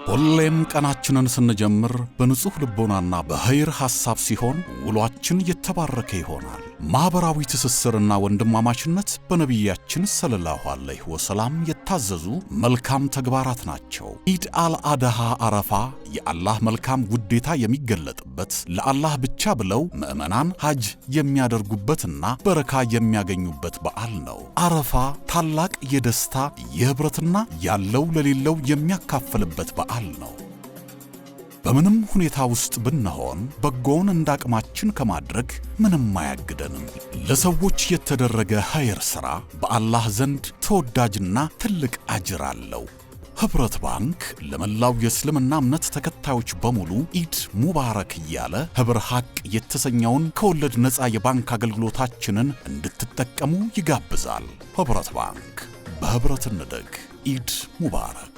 ሁሌም ቀናችንን ስንጀምር በንጹህ ልቦናና በኸይር ሐሳብ ሲሆን ውሏችን የተባረከ ይሆናል። ማህበራዊ ትስስርና ወንድማማችነት በነቢያችን ሰለላሁ ዐለይሂ ወሰለም የታዘዙ መልካም ተግባራት ናቸው። ኢድ አልአድሃ አረፋ የአላህ መልካም ውዴታ የሚገለጥበት ለአላህ ብቻ ብለው ምዕመናን ሐጅ የሚያደርጉበትና በረካ የሚያገኙበት በዓል ነው። አረፋ ታላቅ የደስታ የህብረትና ያለው ለሌለው የሚያካፍልበት በዓል ነው። በምንም ሁኔታ ውስጥ ብንሆን በጎውን እንዳቅማችን ከማድረግ ምንም አያግደንም። ለሰዎች የተደረገ ኸይር ሥራ በአላህ ዘንድ ተወዳጅና ትልቅ አጅር አለው። ኅብረት ባንክ ለመላው የእስልምና እምነት ተከታዮች በሙሉ ኢድ ሙባረክ እያለ ኅብር ሐቅ የተሰኘውን ከወለድ ነፃ የባንክ አገልግሎታችንን እንድትጠቀሙ ይጋብዛል። ኅብረት ባንክ፣ በኅብረት እንደግ። ኢድ ሙባረክ።